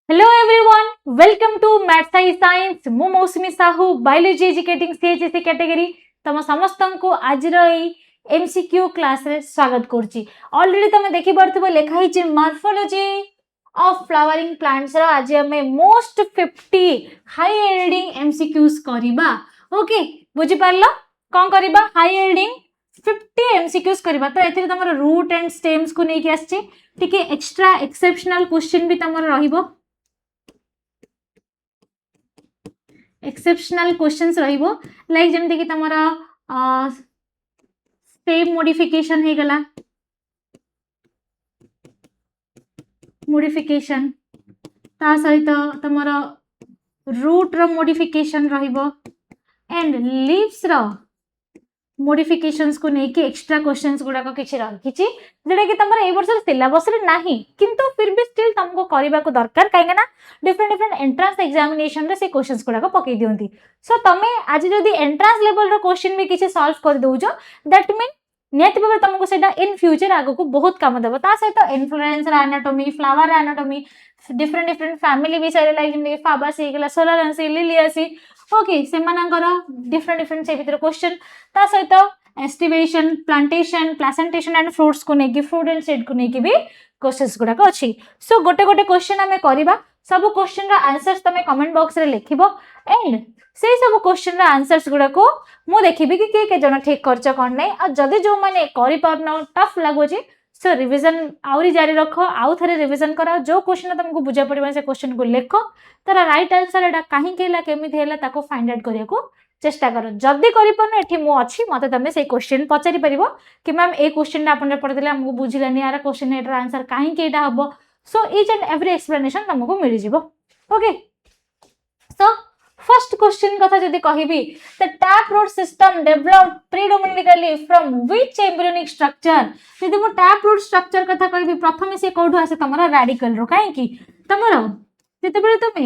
Hello everyone, welcome to math science. मु Mousumi Sahu biology educating CHSC category तम समस्त को आज एमसीक्यू क्लास रे स्वागत करछि। ऑलरेडी तमे देखि परथबो लेखा हिचे मॉर्फोलॉजी ऑफ फ्लावरिंग प्लांट्स रो आज हमें मोस्ट 50 हाई यील्डिंग एमसीक्यूज करिबा। ओके, बुझि पारलो कोन करिबा? हाई यील्डिंग 50 एमसीक्यूज करिबा। तो एथिरे तमरो रूट एंड स्टेम्स को नेकी आछी, ठीक है। एक्स्ट्रा एक्सेप्शनल क्वेश्चन भी तमरो रहिबो, एक्सेप्शनल क्वेश्चंस रहिबो लाइक जेमते कि तमरा स्टेम मॉडिफिकेशन हे गला, मॉडिफिकेशन ता सहित तमरा रूट रो मॉडिफिकेशन रहिबो एंड लीव्स रो मॉडिफिकेशंस को नेकी एक्स्ट्रा क्वेश्चंस गुडा को किछि रखिछि जेडा कि तमरा ए वर्ष सिलेबस रे नाही, किंतु फिर भी स्टिल तुमको करबा को दरकार काहे ना डिफरेंट डिफरेंट एंट्रेंस एग्जामिनेशन रे से क्वेश्चंस गुडा को पकई दियंती। सो तमे आज जदी एंट्रेंस लेवल रो क्वेश्चन भी किछि सॉल्व कर दोजो, दैट मीन नेट पेपर तुमको सेटा इन फ्यूचर आगो को बहुत काम देबो। ता सहित inflorescence anatomy, flower anatomy, different different family विषय लाइक जेमि फाबासी गेला, सोलारेंसी, लिलियासी, ओके से मानकर डिफरेंट डिफरेंट से भीतर क्वेश्चन ता सहित aestivation, plantation, placentation and fruits को नेकी, फ्रूट एंड सीड को नेकी भी क्वेश्चंस गुडा को अछि। सो गोटे गोटे क्वेश्चन हमें करबा, सब क्वेश्चन रा आंसर्स तमे कमेंट बॉक्स रे लिखिबो एंड से सब क्वेश्चन रा आंसर्स गुडा को मु देखिबी कि के जण ठीक करछ कोन नै। आ जदी जो माने करि परनो टफ लागो जे सो रिवीजन आउरी जारी रखो, आउ थरे रिवीजन करा, जो क्वेश्चन तुमको बुझा पड़िबा से क्वेश्चन को लिखो, तारा राइट आंसर एटा काहे केला केमिति हैला ताको फाइंड आउट करिया को चेष्टा करो। जदी करि परनो एठी मु अछि, मते तमे से क्वेश्चन पचारि परिबो कि मैम ए क्वेश्चन आपन पढि देले हमको बुझिलानी, यार क्वेश्चन एटा आंसर काहे केटा हबो। So each and every explanation तुमको मिल जिवो। ओके, सो फर्स्ट क्वेश्चन कथा जदी कहिबी, the tap root system developed predominantly from which embryonic structure. जदी मु टैप रूट स्ट्रक्चर कथा कहिबी, प्रथमे से कोठु आसे तमरा रेडिकल रो, काहे कि तमरा जते बेले तुमे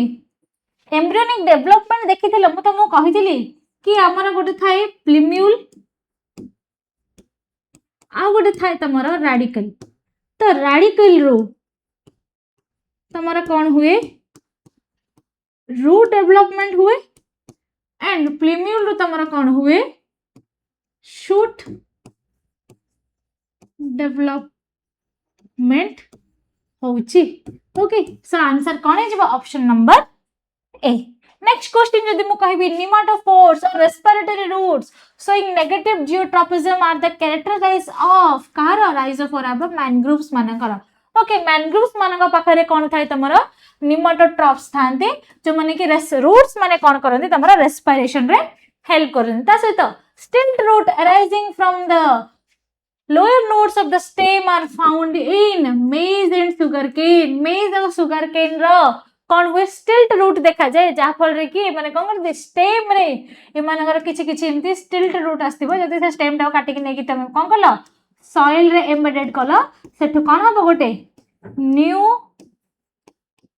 एम्ब्रियोनिक डेवलपमेंट देखिथिलो, मु तुमको कहिथिली कि हमरा गोटे थाए प्लिम्यूल आ गोटे थाए तमरा रेडिकल। तो रेडिकल रो तमरा कोन हुए, रूट डेवलपमेंट हुए एंड प्लिम्यूल रो तमरा कोन हुए, शूट डेवलपमेंट होउची। ओके, सो आंसर कोन है, option number A. Next question जदी मु कहबी, नेमाटोफोर्स और respiratory roots showing negative geotropism are the characteristics of कार rhizophora बा मैनग्रोव्स मानकर। ओके, मैनग्रोव्स मानक पाखरे कोन थाए तमरा निमाटोट्रॉप्स थांते, जो माने कि रूट्स माने कोन करंती तमरा रेस्पिरेशन रे हेल्प करंती। ता सहित stilt root arising from the lower nodes of the stem are found in maize and sugarcane। maize और sugarcane रो कोन हुए, स्टिल्ट रूट देखा जाए, जा फल रे कि माने कोन करते स्टेम रे ए मानकर किछि किछि एमती स्टिल्ट रूट आस्तिबो। जदी से स्टेम टा काटी के नेकी तमे कोन कलो, सॉइल रे एम्बेडेड कलो, सेठु कोन हबो, गोटे न्यू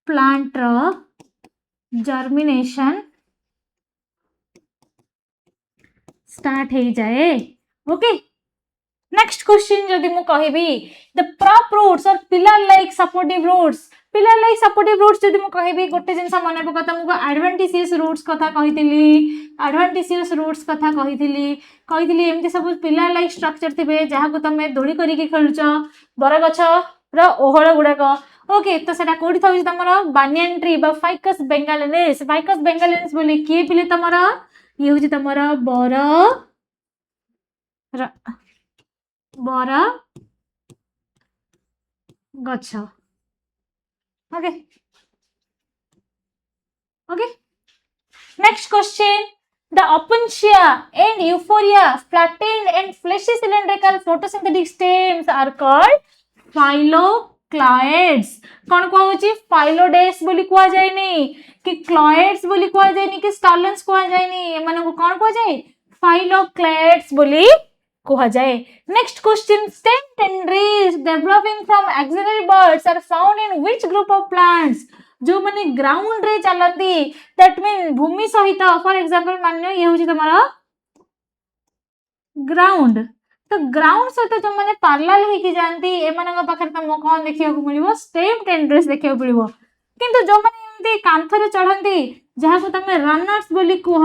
प्लांट रो जर्मिनेशन स्टार्ट हे जाए। ओके, नेक्स्ट क्वेश्चन जदी मु कहबी, द प्रॉप रूट्स और pillar like supportive roots. Pillar like supportive roots जदी मु कहबी, गोटे जिंस मन पका तुमको एडवेंटिशियस रूट्स कथा कहितिली, एडवेंटिशियस रूट्स कथा कहितिली एमती सब पिलर लाइक स्ट्रक्चर थिबे जहा को तमे दोली करी के खेलुछ, बरगछ रो ओहळ गुडाक। ओके, तो सेटा कोठी थाउछ तमरो बानियन ट्री बा फाइकस बेंगालिनिस। फाइकस बेंगालिनिस बोली के पिले तमरो, ये होची तमरो बर बर गछ। Okay okay, next question, the opuntia and euphoria flattened and fleshy cylindrical photosynthetic stems are called phylloclades। कौन कहूची, फाइलोडेस बोली कुआ जायनी कि क्लॉइड्स बोली कुआ जायनी कि स्टार्लेंस कुआ जायनी, एमाने को कौन कुआ जाय, फाइलोक्लेड्स बोली कुआ जाए। Next question, stem tendrils developing from axillary buds are found in which group of plants। जो माने ग्राउंड रे चलती, दैट मीन भूमि सहित, फॉर एग्जांपल मानियो ये होची तमरा ग्राउंड, तो ग्राउंड सहित जो माने पैरेलल हे कि जानती, ए मानक पाखर तम कोन देखियो को मिलिबो, स्टेम टेंड्रिल्स देखियो मिलिबो। किंतु जो माने एमती कांथरे चढ़ंती जहां को तमे रनर्स बोली कुह,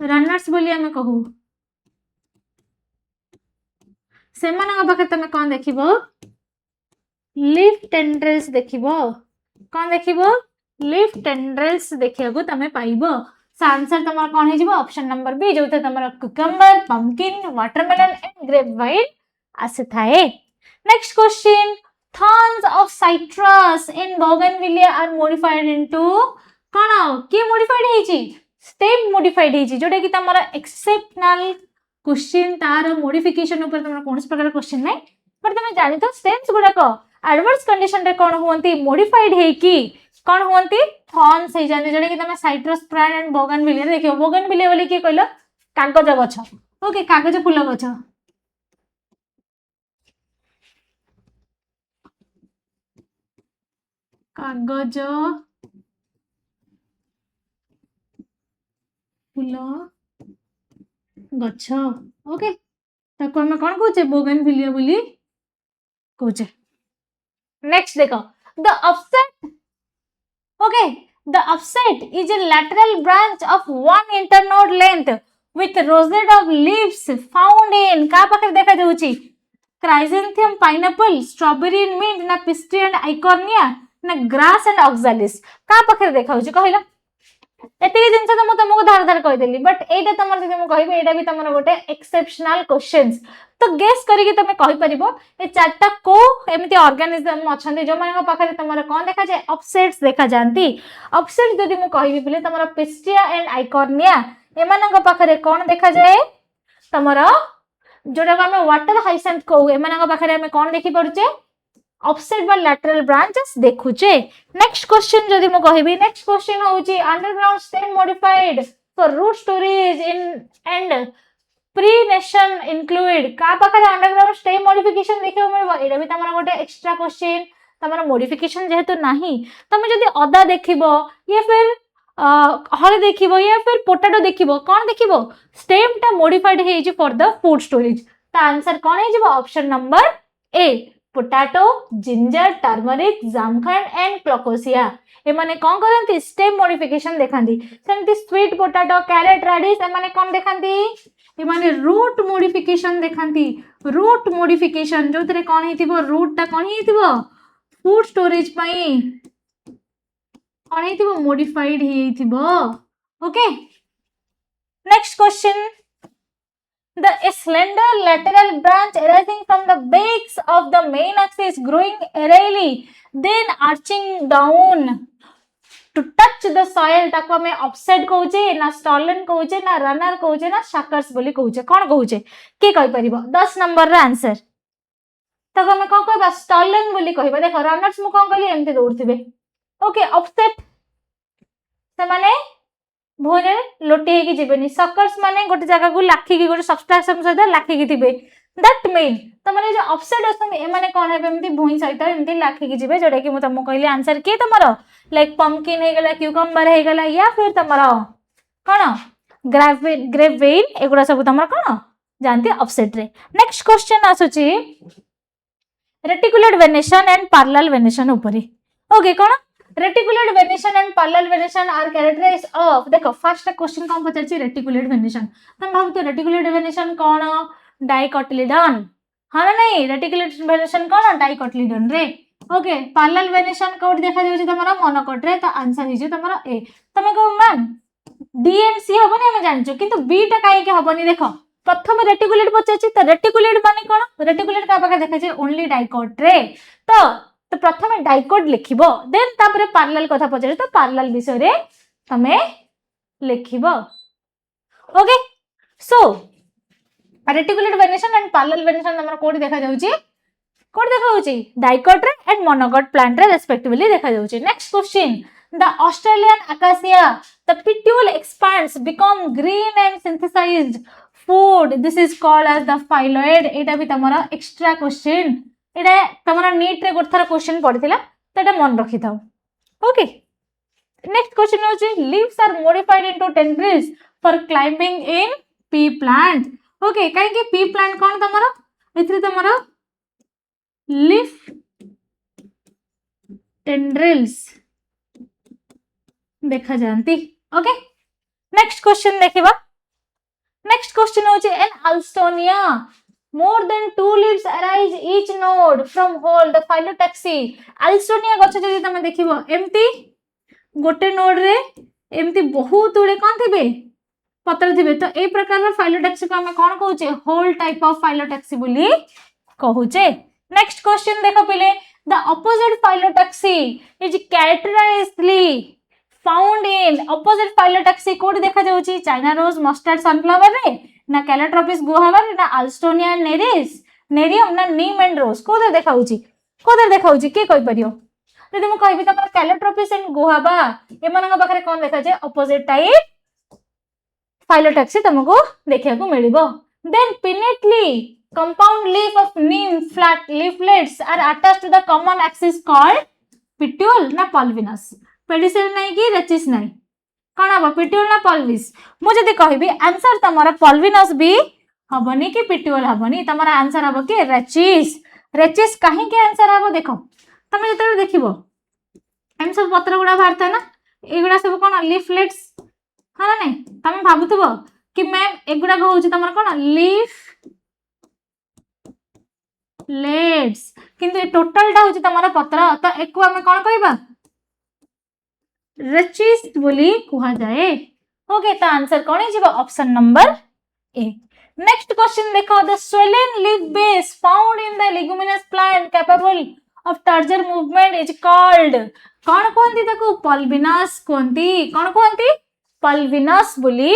रनर्स बोली हमें कहू, सेमानक पाखे तमे कौन देखिबो लीफ टेंड्रिल्स देखिबो, कौन देखिबो लीफ टेंड्रिल्स देखिया को तमे पाइबो। सो आंसर तमरा कौन हे जिवो ऑप्शन नंबर बी जोते तमरा cucumber, pumpkin, watermelon and grapevine आसे थाए। Next question, thorns of citrus in bougainvillea are modified into कौन के मॉडिफाइड हेची स्टेम मॉडिफाइड हेची जोटा कि तमरा एक्सेप्शनल क्वेश्चन तार मॉडिफिकेशन ऊपर तमरा कोनस प्रकार क्वेश्चन नै पर तमे जानि तो स्टेम्स गुडा को एडवर्स कंडीशन रे कोन होंती मॉडिफाइड हे कि कोन होंती थॉर्न्स हे जाने जोटा कि तमे साइट्रस प्लांट एंड बोगनविलिया देखियो बोगनविलिया बोली के कहलो कागज गछ। ओके कागज फूल गछ कागज फूल गछ। ओके ताको हम कोन कहूचे बोगनविलिया बोली कहूचे। नेक्स्ट देखो the offset, okay the offset is a lateral branch of one internode length with rosette of leaves found in का पाखे देखा जाउची क्राइजेंथियम पाइनएप्पल स्ट्रॉबेरी एंड मिंट ना पिस्ट्री एंड आइकॉर्निया ना ग्रास एंड ऑक्सालिस का पाखे देखा होची कहला एतिके जिंस तो म तुमको धार धार कहि देली बट एटा तमर जदि म कहिबे एटा भी तमर गोटे एक्सेप्शनल क्वेश्चंस तो गेस करिके तमे कहि परिबो ए चारटा को एमिति ऑर्गेनिज्म अछंती जो मानक पाखरे तमर कोन देखा जाय ऑफसेट्स देखा जानती। ऑफसेट जदि म कहिबी बोले तमर पिस्टिया एंड आइकॉर्निया एमानक पाखरे कोन देखा जाय तमर जोटा हम वाटर हाइसेंट को एमानक पाखरे हम कोन देखि पड़ुचे ऑफसेट बा लैटरल ब्रांचेस देखुचे। नेक्स्ट क्वेश्चन जदि म कहिबी नेक्स्ट क्वेश्चन होउची underground stem modified for root storage in and perennation include का पाखरे अंडरग्राउंड स्टेम मॉडिफिकेशन देखियो मिलबो एटा भी तमरा गोटे एक्स्ट्रा क्वेश्चन तमरा मॉडिफिकेशन जेहेतु नाही तमे जदि अदा देखिबो या फिर हरे देखिबो या फिर पोटैटो देखिबो कोन देखिबो स्टेम टा मॉडिफाइड हे जे फॉर द फूड स्टोरेज ता आंसर कोन हे जेबो option number A potato ginger turmeric जामखंड एंड क्लोकोसिया ए माने कोन करंती स्टेम मॉडिफिकेशन देखांती सेमती स्वीट पोटैटो कैरेट रेडिश ए माने कोन देखांती ए माने रूट मॉडिफिकेशन देखांती रूट मॉडिफिकेशन जो तरे कोन हेतिबो रूट ता कोन हेतिबो फूड स्टोरेज पई कोन हेतिबो मॉडिफाइड हेतिबो। Okay next question the slender lateral branch arising from the base of the main axis growing aerially then arching down to touch the soil ताको हमें ऑफसेट कहूचे ना स्टॉलन कहूचे ना रनर कहूचे ना शाकर्स बोली कहूचे कोन कहूचे के कहि परिबो 10 नंबर रा आंसर ताको हमें कोन कहबा स्टॉलन बोली कहबा देखो रनर्स मु कोन कहली एमते दौड़थिबे। ओके ऑफसेट से माने भोरे लोटी हेकी जिबेनी सकर्स माने गोटे जगह को लाखी की गोटे सब्सट्रैक्शन सहित लाखी की थिबे दैट मीन त माने जो ऑफसेट असन ए माने कोन हेबे एमती भुई सहित एमती लाखी की जिबे जोडा कि मु तमको कहली आंसर के तमरो लाइक पंपकिन हे गेला क्यूकम्बर हे गेला या फिर तमरो कोन ग्रेपवेइन एगुडा सब तमरो कोन जानती ऑफसेट रे। नेक्स्ट क्वेश्चन आसुची reticulate venation and parallel venation ऊपरी। ओके कोन reticulate venation and parallel venation are characterized of देखो फर्स्ट क्वेश्चन कौन पचारछि रेटिकुलेट वेनेशन तुम भाबतो रेटिकुलेट वेनेशन कौन डाइकोटिलिडन हां ना नहीं रेटिकुलेट वेनेशन कौन डाइकोटिलिडन रे। ओके पैरेलल वेनेशन कोड देखा जाउछि तमरा मोनोकोट रे तो आंसर हिजे तमरा ए तमे को मैम डी एंड सी हबनी हम जानछो किंतु बी टा काहे के हबनी देखो प्रथम रेटिकुलेट पचारछि तो रेटिकुलेट माने कोन रेटिकुलेट का पाके देखा छै ओनली डाइकोट रे तो प्रथम डाइकोट लिखिबो देन तापरे पैरेलल कथा पचारे तो पैरेलल विषय रे तमे लिखिबो। Okay so reticulate venation and parallel venation हमरा कोडी देखा जाउची कोडी देखा जाउची डाइकोट रे एंड मोनोकोट प्लांट रे रेस्पेक्टिवली देखा जाउची। Next question the Australian acacia the petiole expands become green and synthesized food this is called as the phyllode एटा भी तमरा एक्स्ट्रा क्वेश्चन एटा तमरा नीट रे गोथरा क्वेश्चन पडिथिला त एटा मन रखि थाओ। ओके नेक्स्ट क्वेश्चन होची leaves are modified into tendrils for climbing in pea plant. Okay काहे कि पी प्लांट कोन तमरा एथि तमरा लीफ टेंड्रिल्स देखा जाती। ओके नेक्स्ट क्वेश्चन देखिबा। नेक्स्ट क्वेश्चन होची N अल्स्टोनिया more than 2 leaves arise each node from whole the phyllotaxy अल्स्टोनिया गछ जदि तमे देखिबो एम्ति गोटे नोड रे एम्ति बहुत उड़े कोन थिबे पत्र थिबे तो ए प्रकार फाइलोटैक्सी को हम कोन कहूचे होल टाइप ऑफ फाइलोटैक्सी बोली कहूचे। नेक्स्ट क्वेश्चन देखो पहले the opposite phyllotaxy is characterizedly found in opposite phyllotaxy कोड देखा जाउची चाइना रोज मस्टर्ड सनफ्लावर रे ना कैलेट्रोपिस गुहावर ना अल्स्टोनिया नेरियम ना नीम एंड रोज कोदे देखाउची के कहि परियो यदि मु कहबी तमर कैलेट्रोपिस एंड गुहावा एमानक पाखरे कोन देखा जाय ऑपोजिट टाइप फाइलोटैक्सी तुमको देखिया को मिलिबो। Then pinnately compound leaf of neem flat leaflets are attached to the common axis called petiole ना pulvinus पेडिसेल नहीं कि रेचिस नहीं कौन हम पिट्यूल ना पल्विस मु जदि कहबी आंसर तमरा पल्विनस भी हबनी कि पिट्यूल हबनी तमरा आंसर हबो कि रेचिस काहे के आंसर हबो देखो तमे जते देखिबो एम सब पत्र गुडा भारता ना एगुडा सब कोन लीफलेट्स हां नहीं तमे भाबुथबो कि मैम एगुडा होउची तमरा कोन लीफ लेट्स किंतु टोटल टा होउची तमरा पत्र त एकु हम कोन कहबा रेचिस बोली कुहा जाए। ओके तो आंसर कौन है option number A. Next question देखो the swollen leaf base found in the leguminous plant capable of tarsier movement is called कौन कहंती ताको पल्विनस कहंती कौन कहंती पल्विनस बोली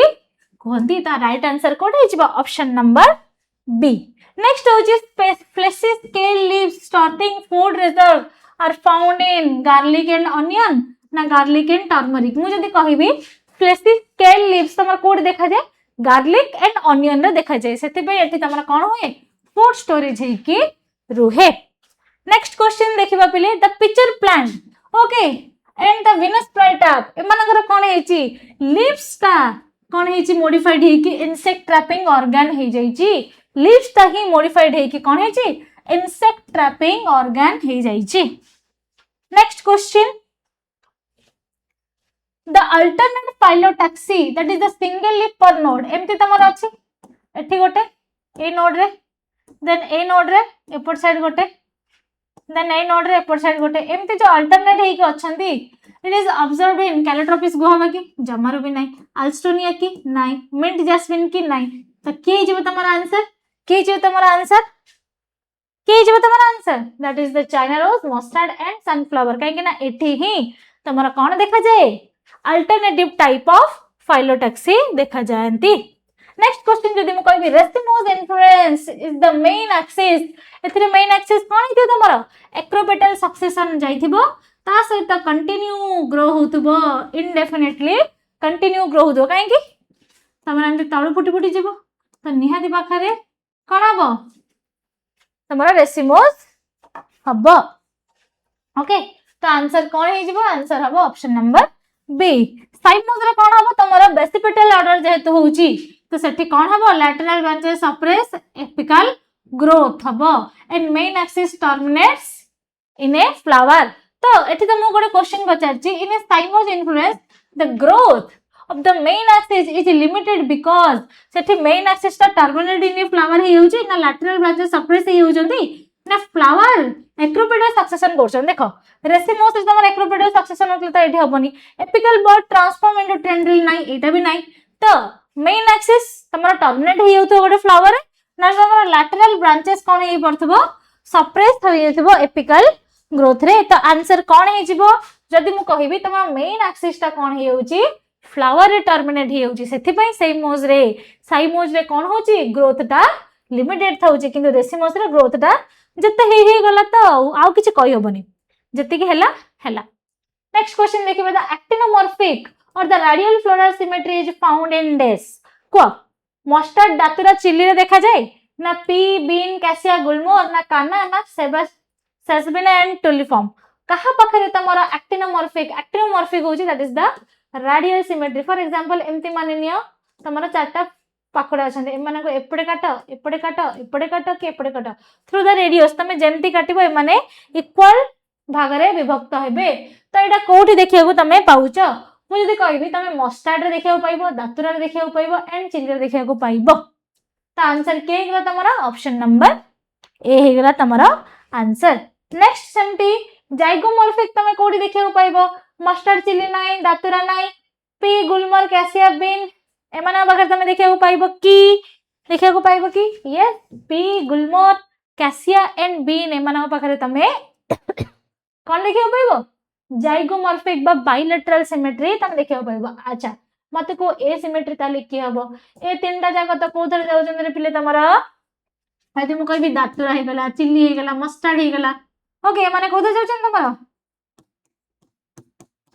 कहंती ता राइट आंसर कोड है ऑप्शन नंबर बी। नेक्स्ट होची fleshy scale leaves starting food reserve are found in garlic and onion ना garlic and turmeric मु जदी कहबी फ्लेशी स्केल लीव्स तमर कोड देखा जाए गार्लिक एंड ऑनियन रे देखा जाए सेति पे एठी तमरा कोन होए फूड स्टोरेज है कि रुहे। नेक्स्ट क्वेश्चन देखिबा पले the pitcher plant okay and the Venus flytrap एमानकर कोन हेची लीव्स ता कोन हेची मॉडिफाइड है कि इंसेक्ट ट्रैपिंग ऑर्गन हे जाईची लीव्स ता ही मॉडिफाइड है कि कोन हेची इंसेक्ट ट्रैपिंग ऑर्गन हे जाईची। Next question the alternate phyllotaxy that is the single leaf per node एमती तमरा अछि एठी गोटे ए नोड रे देन ए नोड रे एपर साइड गोटे देन ए नोड रे एपर साइड गोटे एमती जो अल्टरनेट हे कि अछंती इट इज ऑब्जर्व्ड इन कैलेट्रोपिस गुहावा की जमारो भी नहीं अल्स्टोनिया की नहीं मिंट जैस्मिन की नहीं तो के जेबो तमरा आंसर के जेबो तमरा answer that is the China rose mustard and sunflower काहे कि ना एठी ही तमरा कोन देखा जाए अल्टरनेटिव टाइप ऑफ फाइलोटैक्सी देखा जायंती। नेक्स्ट क्वेश्चन जदि मु कहबी racemose inflorescence is the main axis एथरे मेन एक्सिस कोन हितो तमरा एक्रोपेटल सक्सेशन जाइथिबो ता सहित कंटिन्यू ग्रो होतबो इनडेफिनेटली कंटिन्यू ग्रो होतो काहे कि तमरा एंते तळु फुटी फुटी जेबो तो निहाती पाखरे कोन हबो तमरा रेसिमोस हबो। ओके तो आंसर कोन हे जेबो आंसर हबो ऑप्शन नंबर बी। साइमोस रे कोन हबो तमरा बेसिपिटल ऑर्डर जेहेतु होउची तो सेठी कोन हबो lateral branches suppress apical growth हबो and main axis terminates in a flower. तो एठी त मु गोटे क्वेश्चन पचारची in a cymose inflorescence the growth of the main axis is limited because सेठी मेन एक्सिस ता टर्मिनेट इन ए फ्लावर हे होउची ना लैटरल ब्रांचेस सप्रेस हे होउचंती ना फ्लावर एक्रोपेटल सक्सेशन करछन देखो रेसिमोस इज तमर एक्रोपेटल सक्सेशन होतले त एठी हबनी apical bird transform into tendril नाही एटा भी नाही तो मेन एक्सिस तमर टर्मिनेट हे होतो गोटे फ्लावर ना तमर लैटरल ब्रांचेस कोन हे परथबो सप्रेस थई जेतबो एपिकल ग्रोथ रे। तो आंसर कोन हे जिवो जदि मु कहिबी तमर मेन एक्सिस ता कोन हे होउची फ्लावर रे टर्मिनेट हे होउची सेथि पई साइमोस रे कोन होउची ग्रोथ ता लिमिटेड थाउची किंतु रेसिमोस रे ग्रोथ ता जते हे गला तो आउ किछ कहि होबनी जति के हला हला। नेक्स्ट क्वेश्चन देखिबे द एक्टिनोमॉर्फिक और the radial floral symmetry is found in डेस को मस्टर्ड दातुरा चिल्ली रे देखा जाए ना पी बीन कैसिया गुलमोर ना काना ना सेसबिना एंड टुलिफॉर्म कहा पाखरे तमरा एक्टिनोमॉर्फिक होची that is the radial symmetry. For example एमती माने नियो तमरा चारटा पाखड़े अच्छा एमान को एपटे काट एपटे काट एपटे काट कि एपटे काट थ्रू द रेडियस तुम जमती काटो एमाने इक्वल भाग में विभक्त हेबे तो यहाँ कौटी देखा तुम पाउच मुझे कहबी तुम मस्टार्ड रे देखा पाइब दातुरा देखा पाइब एंड चिल्ली देखा पाइब तो आंसर के गला तुम ऑप्शन नंबर ए हे गला तुम आंसर नेक्स्ट सेमती जाइगोमॉर्फिक तुम कौटी देखा पाइब मस्टार्ड चिल्ली नाई दातुरा नाई पी गुलमर कैसिया बीन एमान पाखे तुम देखा पाइब कि देखा पाइब कि यस पी गुलमर कैसिया एंड बीन एमान पाखे तुम कौन देखा पाइब जाइगोमॉर्फिक बा बाइलेटरल सिमेट्री तुम देखा पाइब अच्छा मत को ए सिमेट्री ताले की हबो ए तीनटा जाक तो कोथरे जाउछन रे पिले तमरा हाइते मु कहबी दातुरा हे गला चिल्ली हे गला मस्टर्ड हे गला ओके माने कोथरे जाउछन तमरा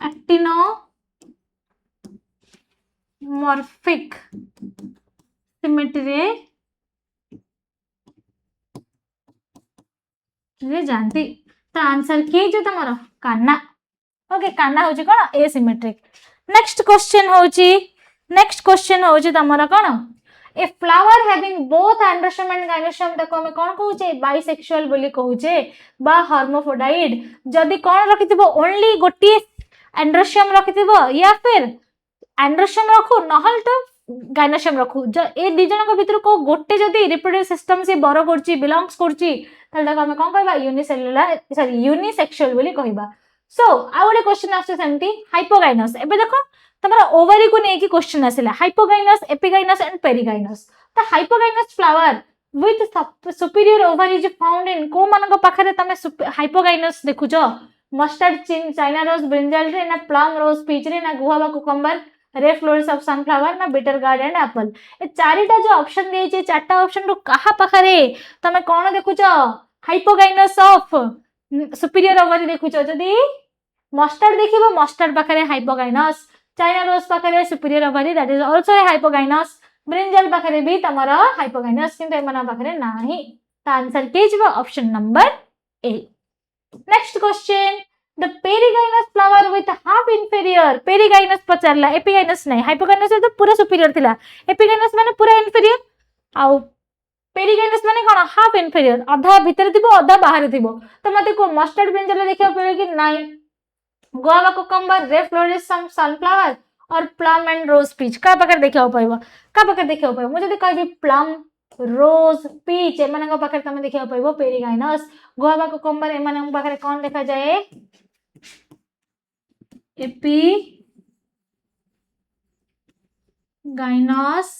एक्टिनो मॉर्फिक सिमेट्री रे जानती तो आंसर के जो तमरा कान्ना ओके कान्ना होची कोन एसिमेट्रिक नेक्स्ट क्वेश्चन होची तमरा कोन a flower having both androsperm and gynosperm ताको हम कोन कहूचे बाइसेक्सुअल बोली कहूचे बा हर्माफ्रोडाइट जदी कोन रखिथिबो ओनली गोटी एंड्रोस्पर्म रखिथिबो या फिर एंड्रोस्पर्म रखू नहल तो गाइनोस्पर्म रखू ए दी जन को भीतर को गोटे जदी रिप्रोडक्टिव सिस्टम से बर करची बिलोंग्स करची ताले ताको हम कोन कहबा यूनिसेलुलर सॉरी यूनिसेक्सुअल बोली कहबा सो आ गोटे क्वेश्चन आछे सेमती हाइपोगाइनस एबे देखो तमरा ओवरी को नेकी क्वेश्चन आसिला हाइपोगाइनस एपिगाइनस एंड पेरिगाइनस तो hypogynous flower with superior ovary is found in को मानको पाखरे तमे हाइपोगाइनस देखुचो मस्टर्ड चाइना रोज ब्रिंजल रे ना प्लम रोज पीच रे ना गुआवा कुकुम्बर रे फ्लोरेस ऑफ सनफ्लावर ना बिटर गार्ड एंड एप्पल ए चारिटा जो ऑप्शन दिए छे चारटा ऑप्शन रो कहा पाखरे तमे कोन देखुचो हाइपोगाइनस ऑफ सुपीरियर ओवरी देखुचो जदी मस्टर्ड देखिबो मस्टर्ड पाखरे हाइपोगाइनस चाइना रोज पाखरे superior ovary that is also a hypogynous brinjal पाखरे भी तमरा हाइपोगाइनस किंतु एमना पाखरे नाही त आंसर के जिवो option number A next question the perigynous flower with half inferior perigynous पचारला एपिगाइनस नहीं हाइपोगाइनस तो पूरा सुपीरियर थिला एपिगाइनस माने पूरा इंफीरियर आउ पेरिगाइनस माने कोन हाफ इंफीरियर आधा भीतर थिबो आधा बाहर थिबो तो मते को मस्टर्ड ब्रिंजल देखियो पड़े कि नहीं गुआवा कुकुम्बर रे फ्लोरेस सनफ्लावर और प्लम एंड रोज पीच का पाकर देखियो पाइबो का पाकर देखियो पाइबो मु जदी कहबी प्लम रोज पीच एमान को पाकर तमे देखियो पाइबो पेरिगाइनस गुआवा कुकुम्बर एमान को पाकर कोन देखा जाए एपी गाइनस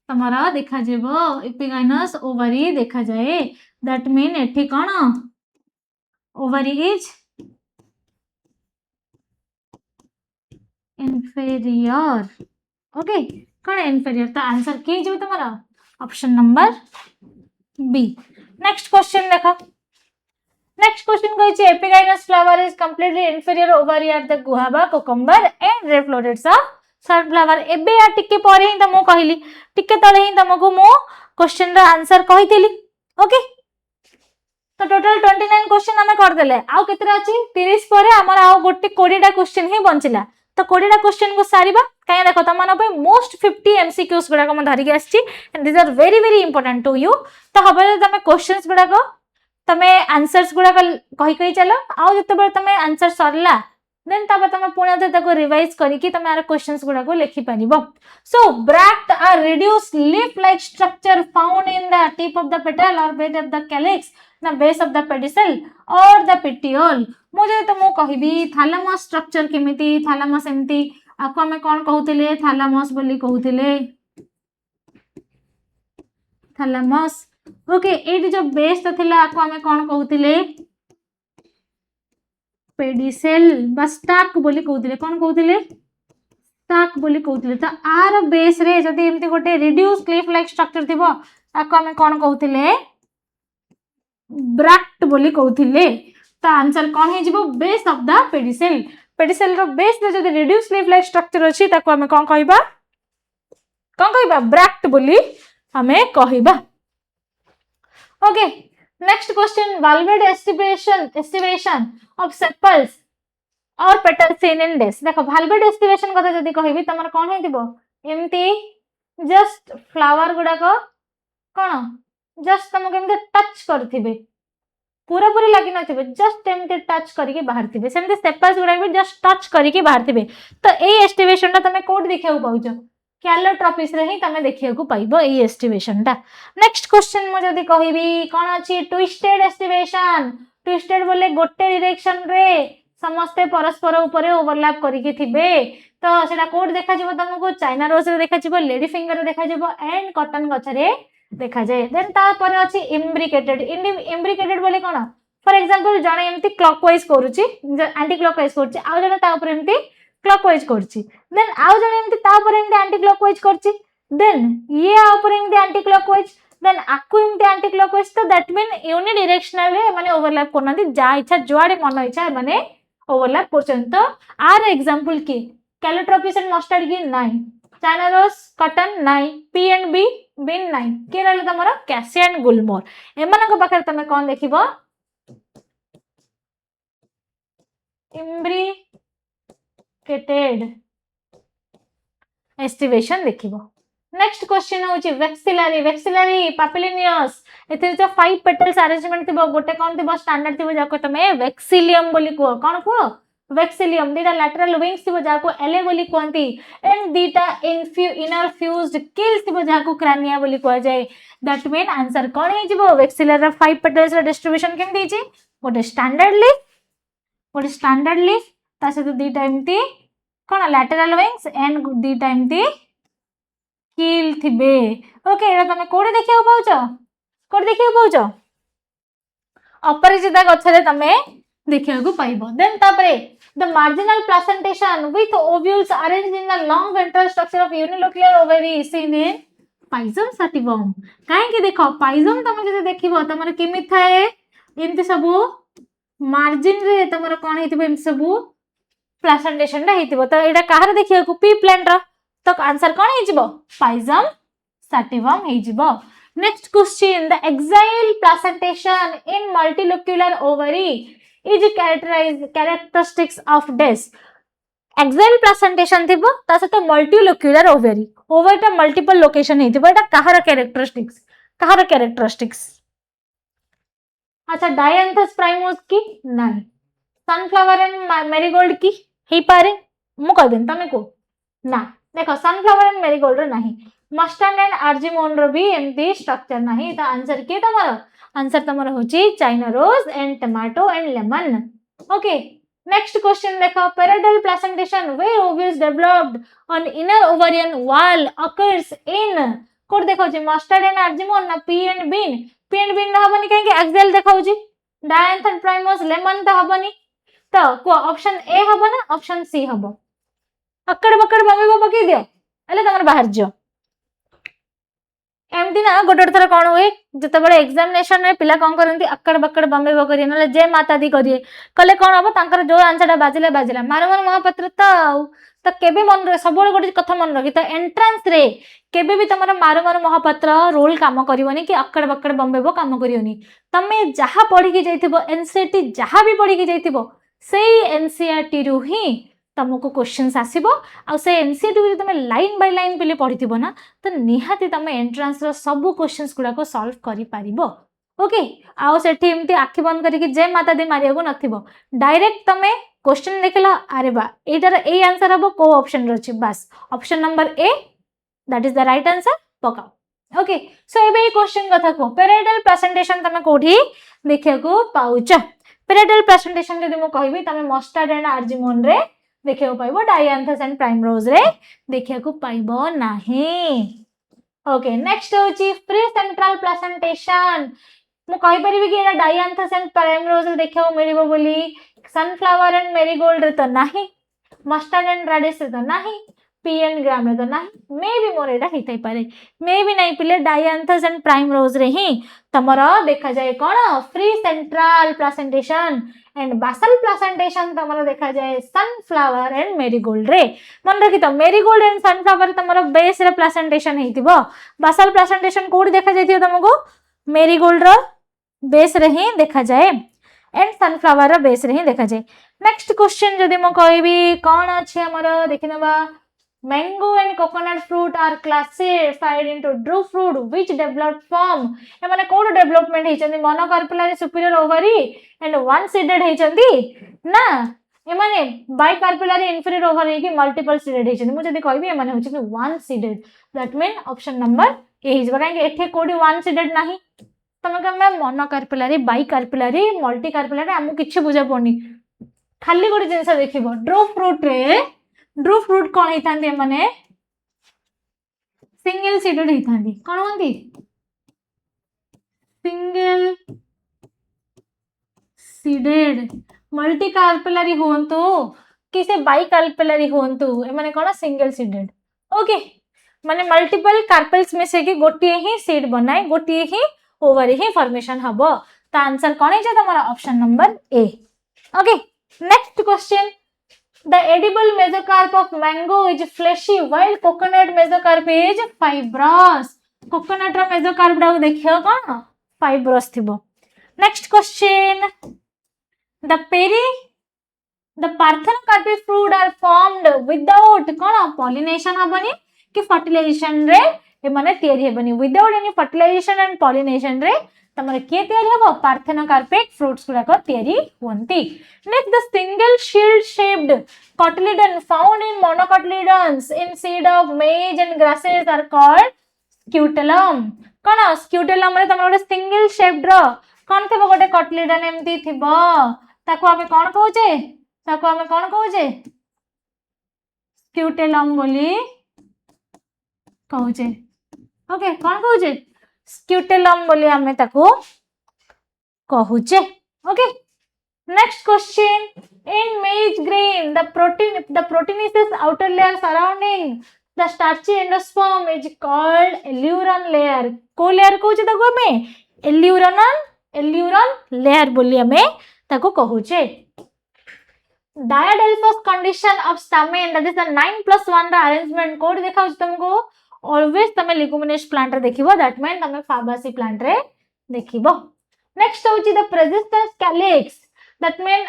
तमरा देखा जेबो एपिगाइनस ओवरी देखा जाए दैट मीन एठी कोन ओवरी इज inferior ओके कौन inferior तो आंसर के जो तुम्हारा option number B next question देखो नेक्स्ट क्वेश्चन कहै छै epigynous flower is completely inferior ovary at the guava cucumber and red florets of sunflower एबे या टिके परे ही तमो कहली टिके तळे ही तमको मो क्वेश्चन रा आंसर कहितली ओके तो टोटल 29 क्वेश्चन हमें कर देले आउ केतरा अछि 30 परे हमर आउ गोटे 20 टा क्वेश्चन ही बंचिला तो 20 टा क्वेश्चन को सारिबा कहीं देखो तुम पे मोस्ट 50 एमसीक्यूज गुड़ा को धरिक आछि and this are very very important to you तो हबे तुम क्वेश्चंस गुड़ा को तुम आंसर्स गुड़ा कही कही चलो आउ जते तुम आंसर सरला देन तब तुम पुणे ताको रिवाइज करके तुम यार क्वेश्चंस गुड़ा को लिखि परिबो so bract are reduce leaf like structure found in the tip of the petal और बेस ऑफ द कैलिक्स ना बेस ऑफ द पेडिसल और द पेटियोल मुझे तो मु कहबी थैलेमस स्ट्रक्चर केमिति थैलेमस एमती आको हमें कोन कहउतिले थैलेमस बोली कहउतिले थैलेमस ओके एडी जो बेस तो थिला आको हमें कोन कहउतिले पेडिसेल बा स्टाक बोली कहउतिले कोन कहउतिले स्टाक बोली कहउतिले तो आर बेस रे जदी एमती गोटे रिड्यूस क्लिफ लाइक स्ट्रक्चर थिबो आको हमें कोन कहउतिले ब्रैक्ट बोली कहउतिले तो आंसर कौन है जीवो base of the pedicel pedicel रो बेस रे जदी रिड्यूस लीफ लाइक स्ट्रक्चर अछि ताको हमें कोन कहबा ब्रैक्ट बोली हमें कहबा okay next question valvate aestivation of sepals और पेटल सीन इन दिस देखो वाल्वेड एस्टिवेशन कथा जदी कहबी तमर कोन हेतिबो एमती जस्ट फ्लावर गुड़ाक कौन जस्ट तुमको एमती टच करथिबे पूरा पूरी लगी नथिबे जस्ट एमती टच करके बाहर थिबे सेमती सेपास गुड़ा भी जस्ट टच करके बाहर थिबे तो ए एस्टिमेशन टा तमे कोड देखिया पाउछ कैलोट्रॉपिस रे ही तमे देखिया को पाइबो ए एस्टिमेशन टा नेक्स्ट क्वेश्चन मु जदी कहिबी कोन अछि ट्विस्टेड एस्टिमेशन ट्विस्टेड बोले गोटे डायरेक्शन रे समस्ते परस्पर ऊपर ओवरलैप करके थिबे तो सेटा कोड देखा जिवो तुमको चाइना रोज रे देखा जिवो लेडी फिंगर रे देखा जिवो एंड कॉटन गछ रे देखा जाए देन तापर अछि इम्ब्रिकेटेड इम्ब्रिकेटेड बोले कोन फॉर एग्जांपल जणे एम्ति क्लॉकवाइज करूची एंटी क्लॉकवाइज करूची आ जणे ता ऊपर एम्ति क्लॉकवाइज करूची देन आ जणे एम्ति ता ऊपर एम्ति एंटी क्लॉकवाइज करची देन ये आ ऊपर एम्ति एंटी क्लॉकवाइज देन आकु एम्ति एंटी क्लॉकवाइज तो दैट मीन यूनि डायरेक्शनल रे माने ओवरलैप करनांती जा इच्छा जुआडे मन इच्छा माने ओवरलैप करछन तो आर एग्जांपल की कैलोट्रॉपिस एंड मस्टर्ड की नाही चाइना रोज कॉटन नाही पी एंड बी बिन नाही के रहले तमरो कैसी एंड गुलमोर एमानक पाखर तमे कोन देखिबो इम्ब्रिकेटेड एस्टिमेशन देखिबो नेक्स्ट क्वेश्चन होची वेक्सिलरी पापिलिनियस एथे जो 5 पेटल्स अरेंजमेंट थिबो गोटे कोन थिबो स्टैंडर्ड थिबो जाको तमे वेक्सिलियम बोली को कोन को वेक्सिलियम दीटा लैटरल विंग्स थिबो जाको एले बोली कोंती एंड दीटा इनर फ्यूज्ड किल्स थिबो जाको क्रानिया बोली को जाय दैट मीन आंसर कोन हे जिवो वेक्सिलर 5 पेटल्स रा डिस्ट्रीब्यूशन केमती छि गोटे स्टैंडर्ड लीफ ता से दीटा एमती कोन लैटरल विंग्स एंड दीटा एमती किल थिबे ओके एरा तमे कोडे देखियो पाउचो अपरिचिता गछरे तमे देखियो को पाइबो देन तापरे the marginal placentation with ovules arranged in the long ventral structure of unilocular ovary seen in Pisum sativum काहे कि देखो पाइजम तमे जदि देखिबो तमर केमि थाए एमति सबु मार्जिन रे तमर कोन हेतिबो एमति सबु प्लेसेंटेशन रा हेतिबो तो एटा काहर देखियो को पी प्लांट रा तो आंसर कोन हे जिवो पाइजम सैटिवम हे जिवो next question the axile placentation in multilocular ovary is characteristics of this axile placentation थिबो ता से तो मल्टीलोक्युलर ओवरी टा मल्टीपल लोकेशन हेतिबो एटा काहर कैरेक्टरिस्टिक्स अच्छा डायंथस प्राइमोस की नहीं सनफ्लावर एंड मेरीगोल्ड की हे पारे मु कहबेन तमे को ना देखो सनफ्लावर एंड मेरीगोल्ड रो नहीं मस्टर्ड एंड आर्जिमोन रो भी एमती स्ट्रक्चर नहीं तो आंसर के तमरो आंसर तमरो होची China rose and tomato and lemon okay next question देखो parietal placentation where ovules developed on inner ovarian wall occurs in कोड देखो जी मस्टर्ड एंड आर्जिमोन ना पी एंड बीन हबनी काहे कि एक्सेल देखाउ जी डायंथस प्राइमोस लेमन तो हबनी तो को ऑप्शन ए हबो ना ऑप्शन सी हबो अकड़ बकड़ बमे पकई दियो एले तमर बाहर जो एमती ना गोटे थर कौन हुए जिते बड़े एग्जामिनेशन रे पिला कौन करती अकड़ बकड़ बम्बे करिए ना जय माता दी करिए कले कौन हम तांकर जो आंसर बाजिला मारमन महापात्र तो केबे मन सब गोटे कथा मन रखी तो एंट्रांस रे केबे भी तुम मारमर महापात्र रोल काम करनी कि अकड़ बकड़ बम्बे काम करनी तमे जहा पढ़ी की जाइथिबो एनसीईआरटी जहा भी पढ़ी की जाइथिबो सेई एनसीईआरटी रु ही तुमको क्वेश्चंस आसीबो आ से एनसीईआरटी रे तुम लाइन बाय लाइन पले पढ़िथिबो ना तो निहाती तुम एंट्रांस रो सब क्वेश्चंस गुडा को सॉल्व करि पारिबो ओके आ सेठी एमती आखि बंद करके जय माता दी मारिया को नथिबो डायरेक्ट तमे क्वेश्चन देखला अरे बा एटार ए आंसर हबो को ऑप्शन रछि बस option number A that is the right answer पकाओ ओके सो एबे क्वेश्चन कथा को पेरिडल प्रेजेंटेशन तमे कोठी देखिया को पाउछ पेरिडल प्रेजेंटेशन जदि मु कहबी तमे मस्टर्ड एंड आर्जिमोन रे देखिया को पाइबो डायंथस एंड प्राइमरोज रे देखिया को पाइबो नाही ओके नेक्स्ट होची प्री सेंट्रल प्रेजेंटेशन मु कहि परिबी कि एटा डायंथस एंड प्राइमरोज रे देखिया को मिलिबो बोली सनफ्लावर एंड मेरीगोल्ड रे तो नाही मस्टर्ड एंड रेडिश रे तो नाही पी एंड ग्राम रे तो नाही मे भी मोर एटा हितै पारे मे भी नहीं पिले डायंथस एंड प्राइमरोज रे ही तमरो देखा जाए कोन free central presentation and basal presentation तमरो देखा जाए सनफ्लावर एंड मेरीगोल्ड रे मन रखि तो मेरीगोल्ड एंड सनफ्लावर तमरो बेस रे प्रेजेंटेशन हेतिबो बासल प्रेजेंटेशन कोड देखा जाइथियो तमको मेरीगोल्ड रो बेस रे ही देखा जाए एंड सनफ्लावर रो बेस रे ही देखा जाए नेक्स्ट क्वेश्चन जदि मो कहबी कोन अछि हमरो देखिनबा Mango and coconut fruit are classified into drupe fruit which developed form. एमाने कोड डेवलपमेंट हेचंदी monocarpellary superior ovary and one seeded हेचंदी ना एमाने बाइकार्पेलरी इन्फीरियर ओवरी की मल्टीपल सीडेड हेचंदी मु जदी कहबी एमाने होची कि one seeded that mean option number A हिज बकाई एठे कोडी वन सीडेड नाही तमे कह मैं मोनोकार्पेलरी बाइकार्पेलरी मल्टीकार्पेलरी हमु किछि बुझा पड़नी खाली गोटे जिनस देखिबो ड्रूप फ्रूट कौन होता माने सिंगल सीडेड होता कौन होती सिंगल सीडेड मल्टी कार्पेलरी होंतु कि से बाई कार्पेलरी होंतु एमाने कौन सिंगल सीडेड ओके माने मल्टीपल कार्पेल्स मिसे कि गोटे ही सीड बनाए गोटे ही ओवर ही फॉर्मेशन हबो ता आंसर कौन है तमरा option number A okay next question The edible mesocarp of mango is fleshy while coconut mesocarp is fibrous. Coconut ro mesocarp डाउ देखियो कौन fibrous थिबो. Next question. The parthenocarpic fruit are formed without कौन pollination हबनी कि fertilization रे ए माने तयारी हेबनी without any fertilization and pollination रे तमरे के तयारी हबो पार्थेनोकार्पिक फ्रूट्स गुडा को तयारी होंती. Next, the single shield shaped cotyledon found in monocotyledons in seed of maize and grasses are called scutellum. Cone scutellum रे तमरे गोटे सिंगल शेप्ड रो कोन थेबो गोटे cotyledon एमती थिबो ताको हमें कोन कहूचे scutellum बोली कहूचे ओके कोन कहूचे scutellum बोली हमें ताको कहूचे okay. Next question. In maize grain, the proteinaceous outer layer surrounding the starchy endosperm is called elluron layer. को layer कहूचे ताको हमें elluron layer बोली हमें ताको कहूचे. Diadelphous condition of stamen, that is the 9+1 रा arrangement कोड देखा होची तुमको always तमे leguminous plant रे देखिबो that mean तमे fabaceae plant रे देखिबो. Next होची the persistent calyx, that mean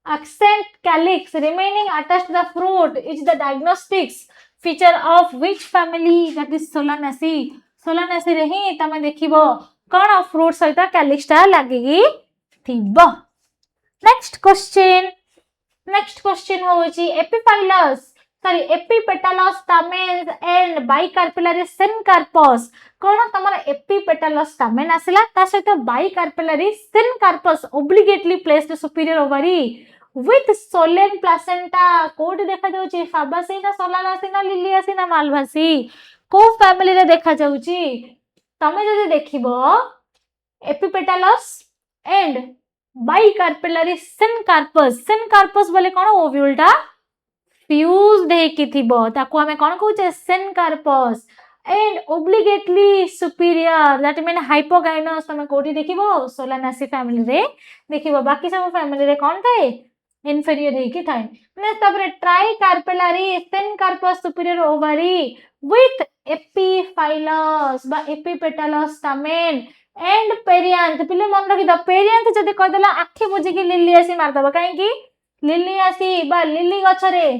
accent calyx remaining attached to the fruit is the diagnostics feature of which family, that is Solanaceae. Solanaceae रे ही तमे देखिबो कोन fruit सहित calyx टा लागिगी थिबो. Next question होची epipetalous stamens and bicarpellary syncarpous. Cone तमरा epipetalous stamen आसिला ता सहित bicarpellary syncarpous obligately placed superior ovary with solen placenta. Code देखा जाउची Fabaceae ना Solanaceae ना Liliaceae ना Malvaceae को फैमिली रे देखा जाउची तमे जदि देखिबो epipetalous and bicarpellary syncarpous बोले कोन ओव्यूल टा फ्यूज्ड हेकी थिबो ताको हमें कोन कहूचे syncarpous and obligately superior, that mean hypogynous. तमे कोठी देखिबो Solanaceae फैमिली रे देखिबो बाकी सब फैमिली रे कोन थाए inferior हेकी थाए. नेक्स्ट तबरे tricarpellary syncarpous superior ovary with epiphyllous बा epipetalous stamen एंड पेरियांथ पिले मन रखि द पेरियांथ जदि कह देला आखि बुझी कि लिलियासी मार दबा काहे कि लिलियासी बा लिली गछरे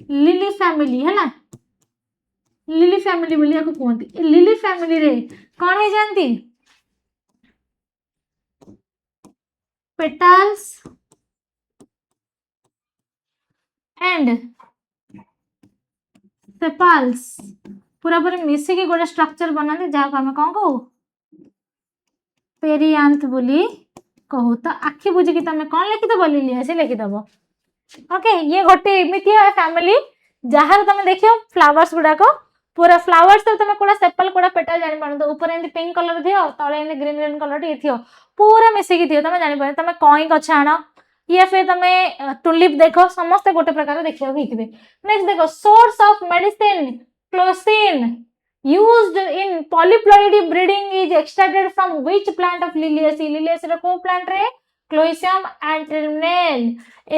लिली फैमिली है ना लिली फैमिली बोलिया को कहंती लिली फैमिली रे कोन हे जानती पेटल्स एंड सेपल्स पूरा पूरी मिसी के गोटे स्ट्रक्चर बनाते जहाँ को हमें कौन कहू पेरियांथ बोली कहू. तो आखि बुझी कि तमें कौन लिखिदब लिलियासी लिखिदब ओके. ये गोटे एमती है फैमिली जहाँ तुम देखियो फ्लावर्स गुड़ाक पूरा फ्लावर्स तो तुम कोड़ा सेपल कोड़ा पेटल जानि पारन तो ऊपर एंड पिंक कलर थियो तळे and green green colour T थियो पूरा मिसी कि थियो तुम जानि पारन तुम कई गछ आण या फिर तुम टुलिप देखो समस्त गोटे प्रकार देखियो हिथिबे. नेक्स्ट देखो source of medicine colchicine used in polyploidy breeding is extracted from which plant of Liliaceae? Liliaceae रो को प्लांट रे Cloysium antennale ए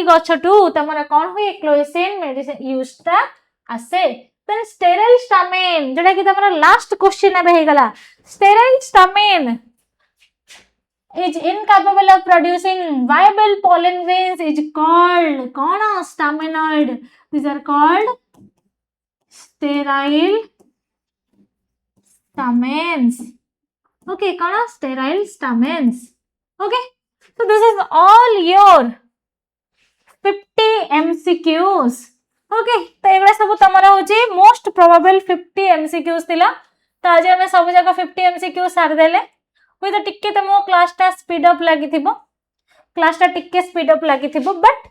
गछटू तमरा कोन होय क्लोसिन मेडिसिन यूज ता आसे. देन स्टेराइल स्टामेन जेटा कि तमरा लास्ट क्वेश्चन एबे हे गला sterile stamen is incapable of producing viable pollen grains is called कौन stamenoid. These are called sterile stamens. Okay, कौन sterile stamens. Okay, so this is all your 50 MCQs. Okay तो एगुड़ा सब तुम हूँ most probable 50 MCQs थिला तो आज आम सब जगह 50 MCQ सारिदेले हुई तो टिके तुमको क्लासटा स्पीड अप लगी क्लासटा टिके स्पीड अप लगी बट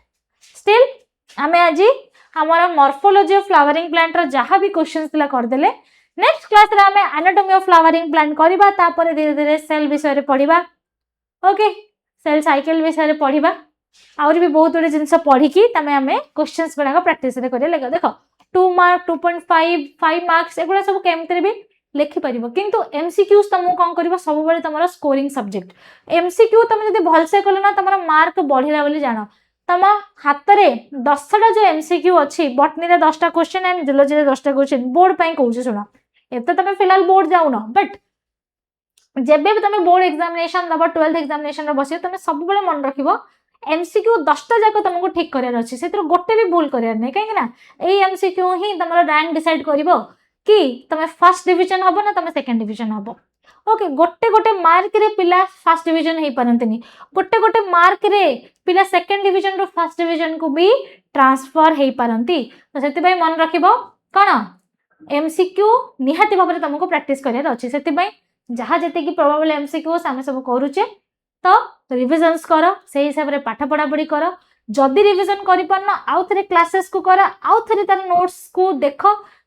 स्टिल आम आज आमर मॉर्फोलॉजी ऑफ फ्लावरिंग प्लांट रो जहाँ भी क्वेश्चंस थिला करदेले नेक्स्ट क्लास रे आम एनाटॉमी ऑफ फ्लावरिंग प्लांट करबा तापर धीरे धीरे सेल विषय पढ़िबा ओके सेल साइकिल विषय पढ़िबा आउरी भी बहुत गुड़े जिनस पढ़ी तमें आम क्वेश्चंस गुड़ाक प्रैक्टिस कर देख 2 मार्क 2.5 5 मार्क्स एगुड़ा सब केमती भी लिखिपर किंतु एमसीक्यूज तुमको कौन कर सब बेले तुम स्कोरिंग सब्जेक्ट एमसीक्यू तुम जो भलसे कल ना तुम मार्क बढ़ला बोली जान तुम हाथ में 10टा जो एमसीक्यू अच्छी बटनी 10टा क्वेश्चन एंड जूलॉजी 10टा क्वेश्चन बोर्ड पर कौन शुण एत तुम फिलहाल बोर्ड जाऊन बट जब भी तुम बोर्ड एग्जामिनेशन दब 12th एग्जामिनेशन बस तुम सब मन रख एमसीक्यू 10टा जाक तुमको ठीक करार अच्छे से गोटे भी भूल करार नहीं कहीं एमसीक्यू ही तुम रैंक डिसाइड कर कि तुम फर्स्ट डिवीजन हम ना तुम सेकेंड डिवीजन हम ओके गोटे गोटे मार्क रे पिला फर्स्ट डिवीजन हो पारंतनी गोटे गोटे मार्क रे पिला second division row first division को भी ट्रांसफर हो पारंती तो से मन रख कौन एमसीक्यू निहाती भाव में तुमको प्रैक्टिस करार अच्छे से जहाँ जी प्रोबेबल एमसीक्यूज आम सब करुचे तो रिविजन्स कर से हिसाब से पाठ पढ़ापढ़ी कर जदि रिविजन कर आउ थे क्लासेस को कर आउ थे तार नोट्स को देख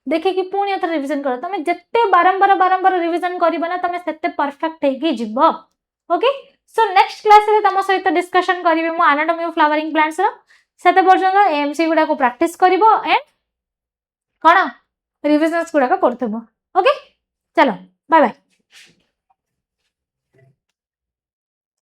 देखिकी पुणी थे रिविजन कर तुम जिते बारंबार बारंबार रिविजन करना तुम से परफेक्ट होगी ओके सो नेक्स्ट क्लास रे तुम सहित डिस्कशन करी मु एनाटॉमी ऑफ फ्लावरिंग प्लांट्स से पर्यंत एमसी गुड़ा को प्रैक्टिस कर एंड कौन रिविजन्स गुड़ाक कर ओके चलो बाय बाय।